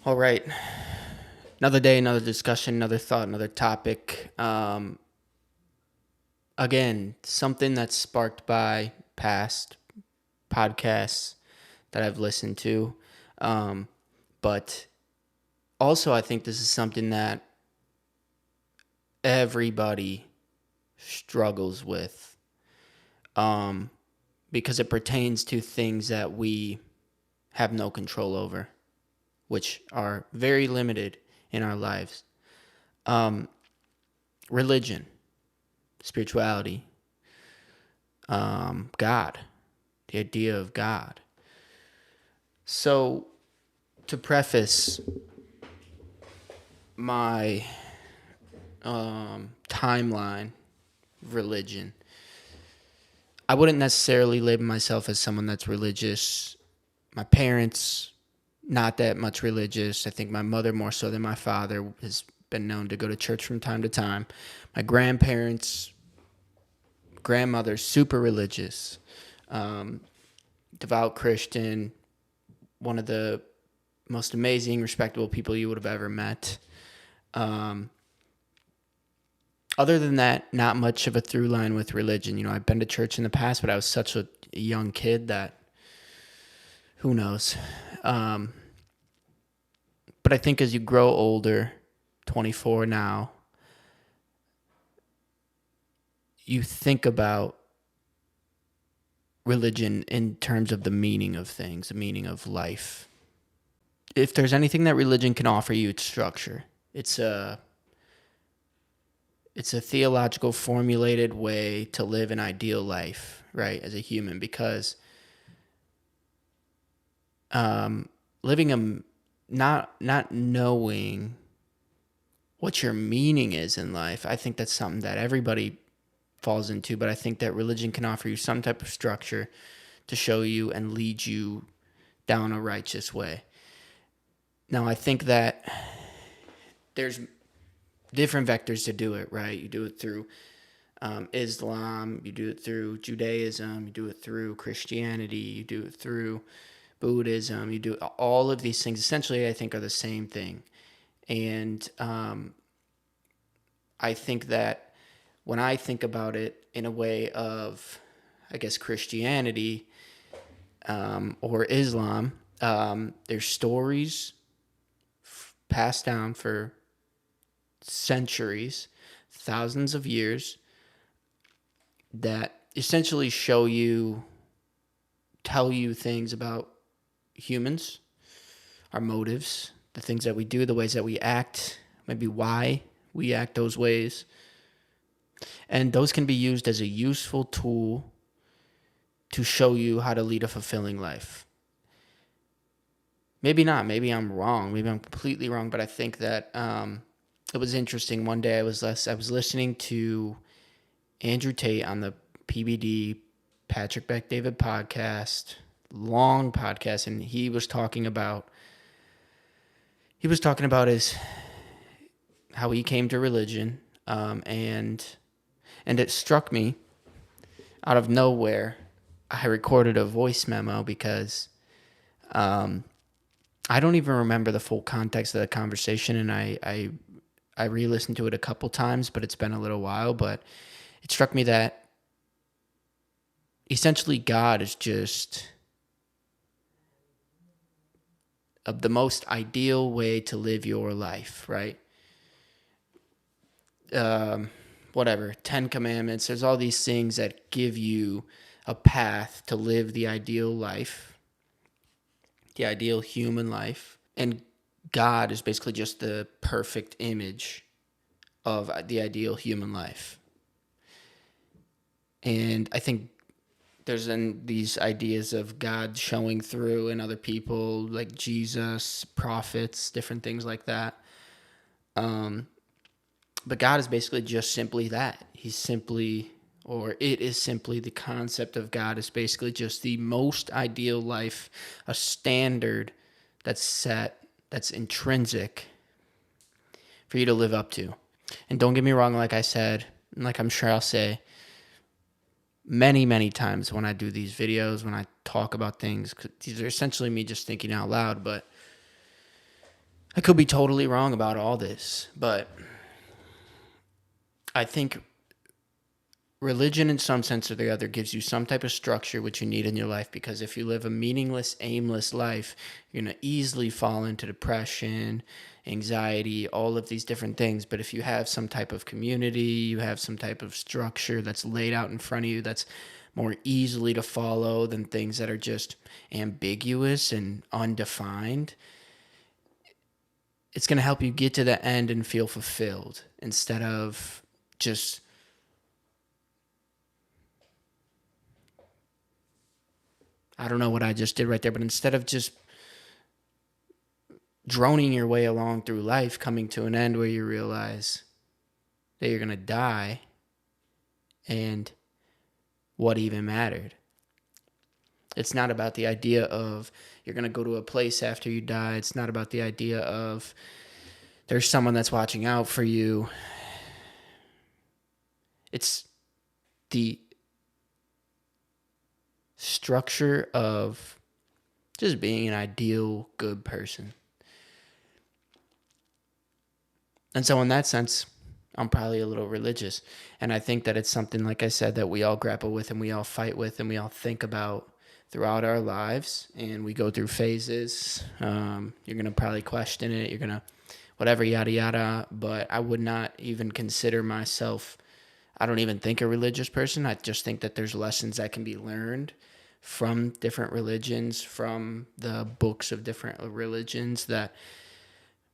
All right. Another day, another discussion, another thought, another topic. Again, something that's sparked by past podcasts that I've listened to. Um, but also, I think this is something that everybody struggles with because it pertains to things that we have no control over, which are very limited in our lives. Um, Religion, spirituality, God, the idea of God. So, to preface my timeline, religion, I wouldn't necessarily label myself as someone that's religious. My parents, not that much religious. I think my mother more so than my father has been known to go to church from time to time. My grandparents, grandmother, super religious, devout Christian, one of the most amazing, respectable people you would have ever met. Other than that, not much of a through line with religion. I've been to church in the past, but I was such a young kid that who knows. But I think as you grow older, 24 now, you think about religion in terms of the meaning of things, the meaning of life. If there's anything that religion can offer you, it's structure. It's a theological formulated way to live an ideal life, right, as a human, because living not knowing what your meaning is in life, I think that's something that everybody falls into, but I think that religion can offer you some type of structure to show you and lead you down a righteous way. Now, I think that there's different vectors to do it, right? You do it through Islam, you do it through Judaism, you do it through Christianity, you do it through Buddhism, you do all of these things. Essentially, I think are the same thing. And I think that when I think about it in a way of, I guess, Christianity or Islam, there's stories passed down for centuries, thousands of years, that essentially tell you things about humans, our motives, the things that we do, the ways that we act, maybe why we act those ways. And those can be used as a useful tool to show you how to lead a fulfilling life. Maybe not. Maybe I'm wrong. Maybe I'm completely wrong. But I think that it was interesting. One day I was listening to Andrew Tate on the PBD Patrick Bet David podcast, long podcast, and he was talking about his how he came to religion, and it struck me out of nowhere. I recorded a voice memo because I don't even remember the full context of the conversation, and I re-listened to it a couple times, but it's been a little while. But it struck me that essentially God is just the most ideal way to live your life, right? Whatever, 10 commandments, there's all these things that give you a path to live the ideal life, the ideal human life. And God is basically just the perfect image of the ideal human life. And I think there's then these ideas of God showing through in other people, like Jesus, prophets, different things like that. But God is basically just simply that. It is simply the concept of God is basically just the most ideal life, a standard that's set, that's intrinsic for you to live up to. And don't get me wrong, like I said, like I'm sure I'll say many, many times when I do these videos, when I talk about things, 'cause these are essentially me just thinking out loud, but I could be totally wrong about all this, but I think religion, in some sense or the other, gives you some type of structure which you need in your life, because if you live a meaningless, aimless life, you're going to easily fall into depression, anxiety, all of these different things. But if you have some type of community, you have some type of structure that's laid out in front of you, that's more easily to follow than things that are just ambiguous and undefined, it's going to help you get to the end and feel fulfilled instead of just, I don't know what I just did right there, but instead of just droning your way along through life, coming to an end where you realize that you're going to die and what even mattered. It's not about the idea of you're going to go to a place after you die. It's not about the idea of there's someone that's watching out for you. It's the structure of just being an ideal good person. And so in that sense, I'm probably a little religious. And I think that it's something, like I said, that we all grapple with and we all fight with and we all think about throughout our lives. And we go through phases. You're going to probably question it. You're going to whatever, yada, yada. But I would not even consider myself, I don't even think a religious person. I just think that there's lessons that can be learned from different religions, from the books of different religions that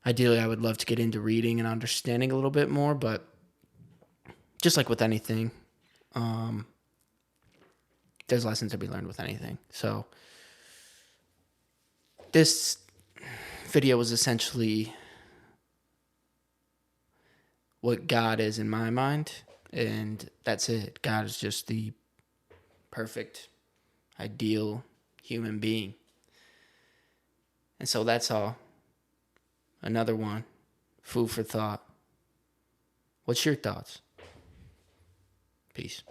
ideally I would love to get into reading and understanding a little bit more. But just like with anything, there's lessons to be learned with anything. So this video was essentially what God is in my mind, and that's it. God is just the perfect, ideal human being. And so that's all. Another one. Food for thought. What's your thoughts? Peace.